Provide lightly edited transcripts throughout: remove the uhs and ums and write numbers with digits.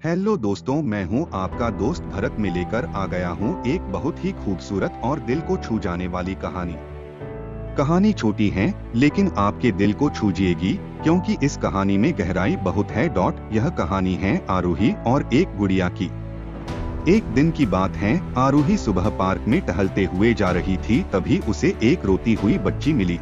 Hello दोस्तों, मैं हूं आपका दोस्त भरत में लेकर आ गया हूं एक बहुत ही खूबसूरत और दिल को छू जाने वाली कहानी। कहानी छोटी है लेकिन आपके दिल को छू जाएगी क्योंकि इस कहानी में गहराई बहुत है। यह कहानी है आरोही और एक गुड़िया की। एक दिन की बात है, आरोही सुबह पार्क में टहलते हुए जा रही थी, तभी उसे एक रोती हुई बच्ची मिली।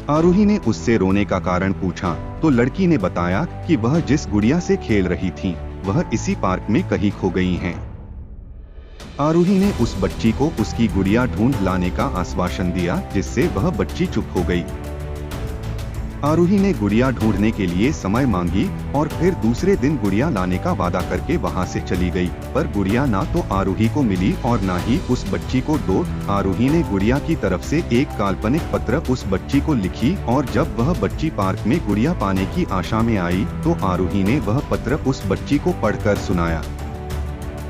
आरोही ने उससे रोने का कारण पूछा तो लड़की ने बताया कि वह जिस गुड़िया से खेल रही थी वह इसी पार्क में कहीं खो गई हैं। आरोही ने उस बच्ची को उसकी गुड़िया ढूंढ लाने का आश्वासन दिया, जिससे वह बच्ची चुप हो गई। आरोही ने गुड़िया ढूंढने के लिए समय मांगी और फिर दूसरे दिन गुड़िया लाने का वादा करके वहां से चली गई, पर गुड़िया ना तो आरोही को मिली और ना ही उस बच्ची को। आरोही ने गुड़िया की तरफ से एक काल्पनिक पत्र उस बच्ची को लिखी और जब वह बच्ची पार्क में गुड़िया पाने की आशा में आई तो आरोही ने वह पत्र उस बच्ची को पढ़कर सुनाया।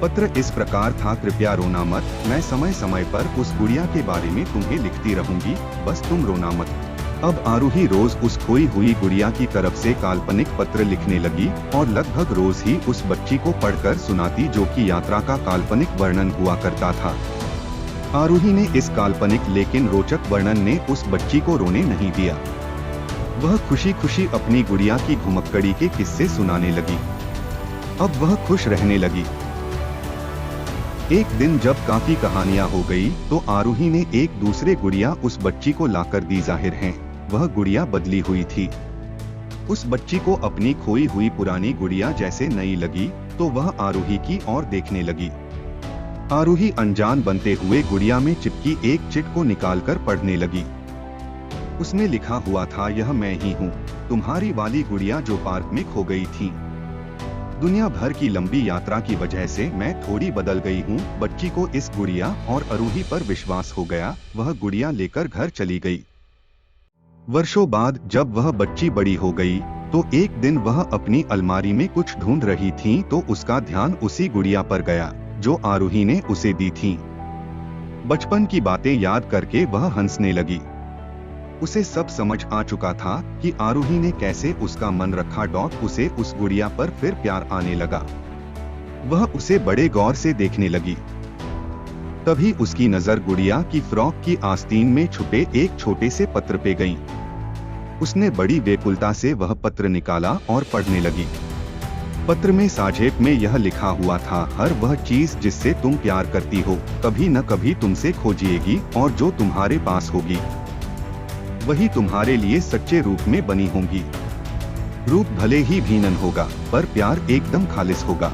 पत्र इस प्रकार था, कृपया रोना मत, मैं समय समय पर उस गुड़िया के बारे में तुम्हें लिखती रहूंगी, बस तुम रोना मत। अब आरोही रोज उस खोई हुई गुड़िया की तरफ से काल्पनिक पत्र लिखने लगी और लगभग रोज ही उस बच्ची को पढ़कर सुनाती, जो कि यात्रा का काल्पनिक वर्णन हुआ करता था। आरोही ने इस काल्पनिक लेकिन रोचक वर्णन ने उस बच्ची को रोने नहीं दिया। वह खुशी खुशी अपनी गुड़िया की घुमक्कड़ी के किस्से सुनाने लगी। अब वह खुश रहने लगी। एक दिन जब काफी कहानियां हो गई तो आरोही ने एक दूसरे गुड़िया उस बच्ची को लाकर दी। जाहिर है वह गुड़िया बदली हुई थी। उस बच्ची को अपनी खोई हुई पुरानी गुड़िया जैसे नई लगी तो वह आरोही की ओर देखने लगी। आरोही अनजान बनते हुए गुड़िया में चिपकी एक चिट को निकालकर पढ़ने लगी। उसमें लिखा हुआ था, यह मैं ही हूँ, तुम्हारी वाली गुड़िया जो पार्क में खो गई थी। दुनिया भर की लंबी यात्रा की वजह से मैं थोड़ी बदल गई हूँ। बच्ची को इस गुड़िया और आरोही पर विश्वास हो गया। वह गुड़िया लेकर घर चली गई। वर्षों बाद जब वह बच्ची बड़ी हो गई तो एक दिन वह अपनी अलमारी में कुछ ढूंढ रही थी तो उसका ध्यान उसी गुड़िया पर गया जो आरोही ने उसे दी थी। बचपन की बातें याद करके वह हंसने लगी। उसे सब समझ आ चुका था कि आरोही ने कैसे उसका मन रखा। उसे उस गुड़िया पर फिर प्यार आने लगा। वह उसे बड़े गौर से देखने लगी। तभी उसकी नजर गुड़िया की फ्रॉक की आस्तीन में छुपे एक छोटे से पत्र पे गई। उसने बड़ी व्याकुलता से वह पत्र निकाला और पढ़ने लगी। पत्र में साझेप में यह लिखा हुआ था, हर वह चीज जिससे तुम प्यार करती हो कभी न कभी तुमसे खो जाएगी और जो तुम्हारे पास होगी वही तुम्हारे लिए सच्चे रूप में बनी होंगी। रूप भले ही भिन्न होगा पर प्यार एकदम खालिस होगा।